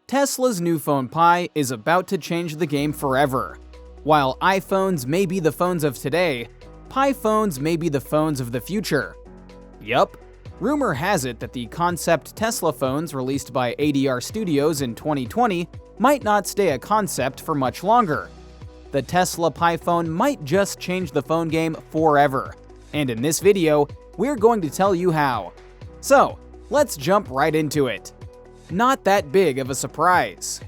Tesla's new phone Pi is about to change the game forever. While iPhones may be the phones of today, Pi phones may be the phones of the future. Yup, rumor has it that the concept Tesla phones released by ADR Studios in 2020 might not stay a concept for much longer. The Tesla Pi phone might just change the phone game forever, and in this video, we're going to tell you how. So, let's jump right into it. Not that big of a surprise.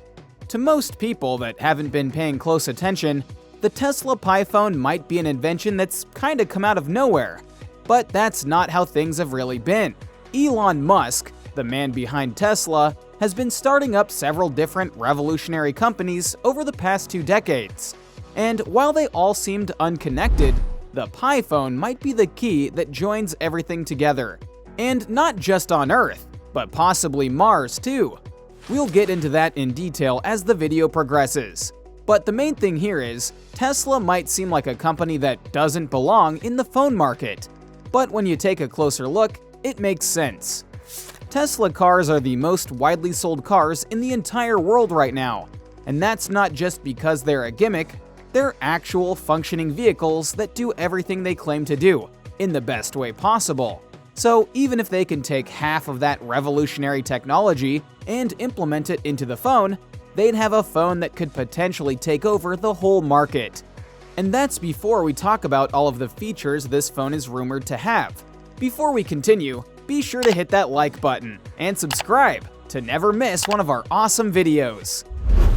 To most people that haven't been paying close attention, the Tesla Pi phone might be an invention that's kinda come out of nowhere. But that's not how things have really been. Elon Musk, the man behind Tesla, has been starting up several different revolutionary companies over the past 2 decades. And while they all seemed unconnected, the Pi phone might be the key that joins everything together. And not just on Earth, but possibly Mars too. We'll get into that in detail as the video progresses. But the main thing here is, Tesla might seem like a company that doesn't belong in the phone market. But when you take a closer look, it makes sense. Tesla cars are the most widely sold cars in the entire world right now. And that's not just because they're a gimmick, they're actual functioning vehicles that do everything they claim to do, in the best way possible. So even if they can take half of that revolutionary technology and implement it into the phone, they'd have a phone that could potentially take over the whole market. And that's before we talk about all of the features this phone is rumored to have. Before we continue, be sure to hit that like button and subscribe to never miss one of our awesome videos.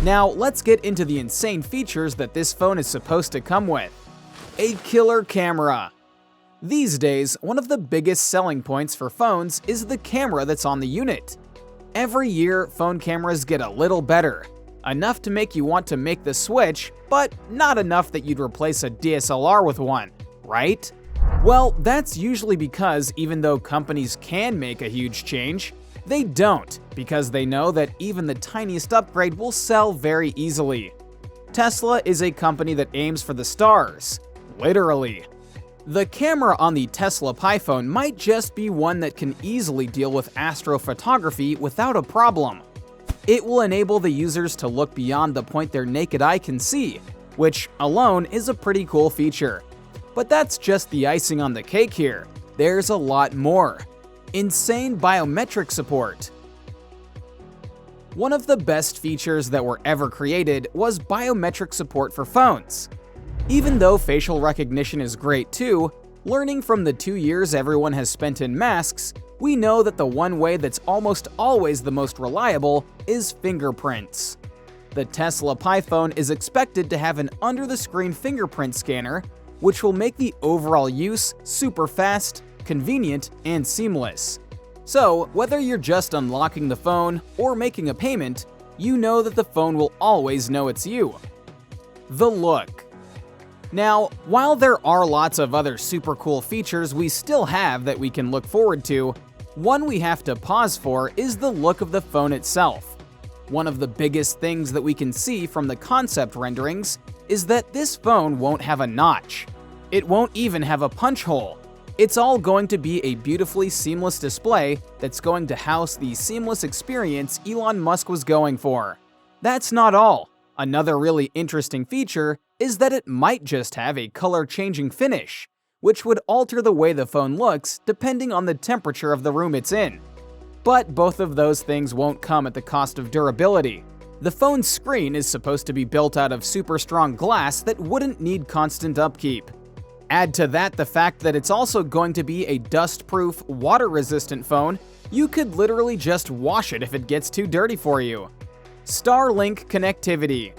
Now let's get into the insane features that this phone is supposed to come with. A killer camera. These days, one of the biggest selling points for phones is the camera that's on the unit. Every year, phone cameras get a little better. Enough to make you want to make the switch, but not enough that you'd replace a DSLR with one, right? Well, that's usually because even though companies can make a huge change, they don't, because they know that even the tiniest upgrade will sell very easily. Tesla is a company that aims for the stars, literally. The camera on the Tesla Pi phone might just be one that can easily deal with astrophotography without a problem. It will enable the users to look beyond the point their naked eye can see, which alone is a pretty cool feature. But that's just the icing on the cake here. There's a lot more. Insane biometric support. One of the best features that were ever created was biometric support for phones. Even though facial recognition is great too, learning from the 2 years everyone has spent in masks, we know that the one way that's almost always the most reliable is fingerprints. The Tesla Pi phone is expected to have an under-the-screen fingerprint scanner, which will make the overall use super fast, convenient, and seamless. So, whether you're just unlocking the phone or making a payment, you know that the phone will always know it's you. The look. Now, while there are lots of other super cool features we still have that we can look forward to, one we have to pause for is the look of the phone itself. One of the biggest things that we can see from the concept renderings is that this phone won't have a notch. It won't even have a punch hole. It's all going to be a beautifully seamless display that's going to house the seamless experience Elon Musk was going for. That's not all. Another really interesting feature is that it might just have a color-changing finish, which would alter the way the phone looks depending on the temperature of the room it's in. But both of those things won't come at the cost of durability. The phone's screen is supposed to be built out of super strong glass that wouldn't need constant upkeep. Add to that the fact that it's also going to be a dust-proof, water-resistant phone. You could literally just wash it if it gets too dirty for you. Starlink connectivity.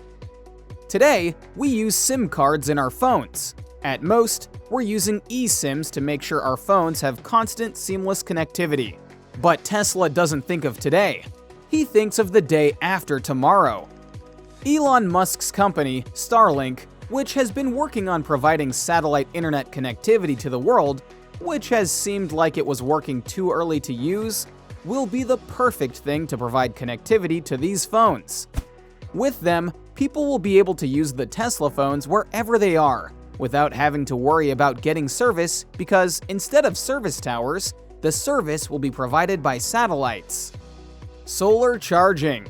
Today, we use SIM cards in our phones. At most, we're using eSIMs to make sure our phones have constant, seamless connectivity. But Tesla doesn't think of today. He thinks of the day after tomorrow. Elon Musk's company, Starlink, which has been working on providing satellite internet connectivity to the world, which has seemed like it was working too early to use, will be the perfect thing to provide connectivity to these phones. With them, people will be able to use the Tesla phones wherever they are, without having to worry about getting service because instead of service towers, the service will be provided by satellites. Solar charging.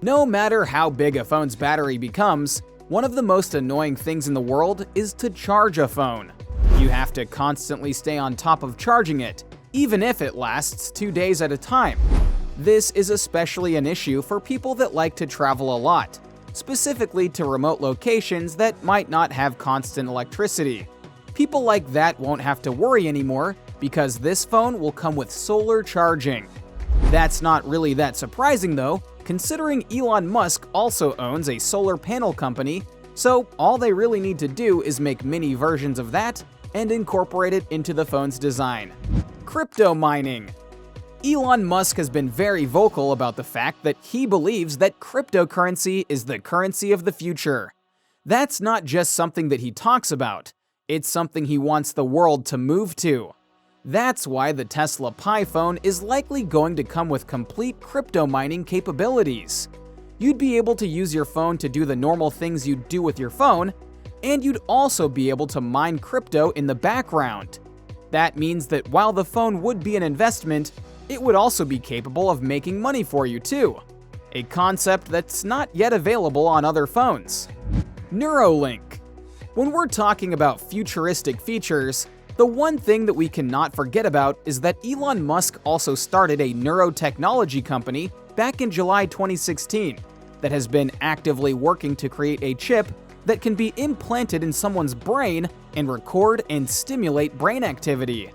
No matter how big a phone's battery becomes, one of the most annoying things in the world is to charge a phone. You have to constantly stay on top of charging it, even if it lasts 2 days at a time. This is especially an issue for people that like to travel a lot, specifically to remote locations that might not have constant electricity. People like that won't have to worry anymore because this phone will come with solar charging. That's not really that surprising though, considering Elon Musk also owns a solar panel company, so all they really need to do is make mini versions of that and incorporate it into the phone's design. Crypto mining. Elon Musk has been very vocal about the fact that he believes that cryptocurrency is the currency of the future. That's not just something that he talks about, it's something he wants the world to move to. That's why the Tesla Pi phone is likely going to come with complete crypto mining capabilities. You'd be able to use your phone to do the normal things you'd do with your phone, and you'd also be able to mine crypto in the background. That means that while the phone would be an investment, it would also be capable of making money for you too, a concept that's not yet available on other phones. Neuralink. When we're talking about futuristic features, the one thing that we cannot forget about is that Elon Musk also started a neurotechnology company back in July 2016 that has been actively working to create a chip that can be implanted in someone's brain and record and stimulate brain activity.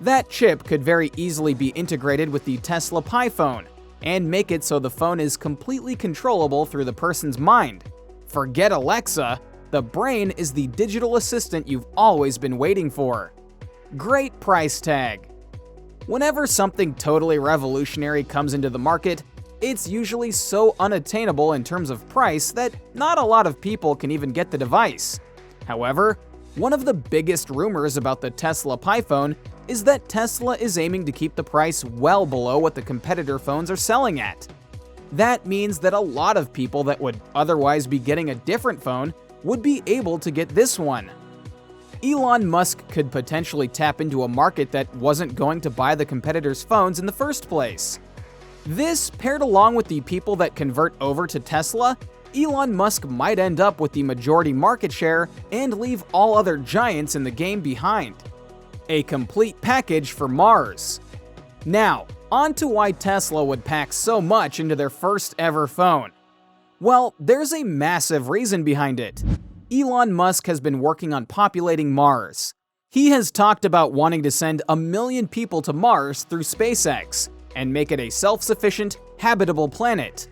That chip could very easily be integrated with the Tesla Pi phone and make it so the phone is completely controllable through the person's mind. Forget Alexa, the brain is the digital assistant you've always been waiting for. Great price tag. Whenever something totally revolutionary comes into the market, it's usually so unattainable in terms of price that not a lot of people can even get the device. However, one of the biggest rumors about the Tesla Pi phone is that Tesla is aiming to keep the price well below what the competitor phones are selling at. That means that a lot of people that would otherwise be getting a different phone would be able to get this one. Elon Musk could potentially tap into a market that wasn't going to buy the competitors' phones in the first place. This, paired along with the people that convert over to Tesla, Elon Musk might end up with the majority market share and leave all other giants in the game behind. A complete package for Mars. Now, on to why Tesla would pack so much into their first ever phone. Well, there's a massive reason behind it. Elon Musk has been working on populating Mars. He has talked about wanting to send 1 million people to Mars through SpaceX and make it a self-sufficient, habitable planet.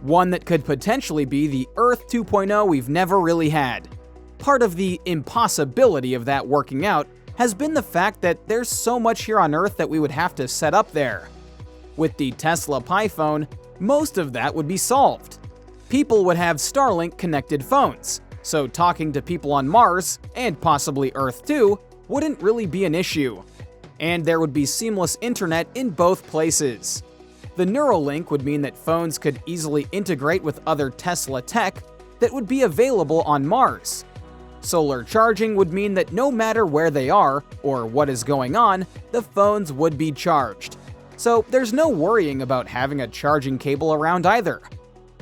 One that could potentially be the Earth 2.0 we've never really had. Part of the impossibility of that working out has been the fact that there's so much here on Earth that we would have to set up there. With the Tesla Pi phone, most of that would be solved. People would have Starlink-connected phones, so talking to people on Mars, and possibly Earth too, wouldn't really be an issue. And there would be seamless internet in both places. The Neuralink would mean that phones could easily integrate with other Tesla tech that would be available on Mars. Solar charging would mean that no matter where they are or what is going on, the phones would be charged. So there's no worrying about having a charging cable around either.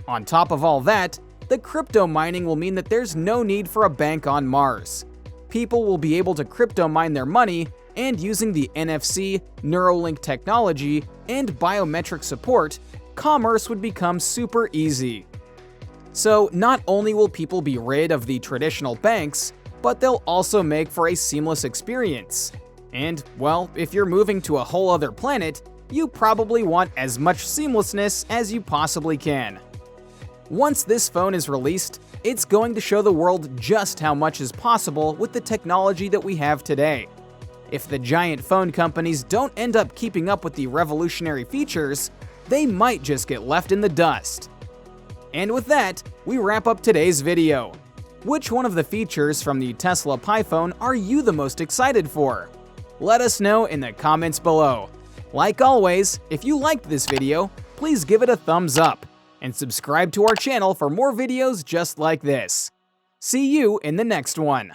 On top of all that, the crypto mining will mean that there's no need for a bank on Mars. People will be able to crypto mine their money, and using the NFC, Neuralink technology, and biometric support, commerce would become super easy. So not only will people be rid of the traditional banks, but they'll also make for a seamless experience. And, well, if you're moving to a whole other planet, you probably want as much seamlessness as you possibly can. Once this phone is released, it's going to show the world just how much is possible with the technology that we have today. If the giant phone companies don't end up keeping up with the revolutionary features, they might just get left in the dust. And with that, we wrap up today's video. Which one of the features from the Tesla Pi phone are you the most excited for? Let us know in the comments below. Like always, if you liked this video, please give it a thumbs up and subscribe to our channel for more videos just like this. See you in the next one.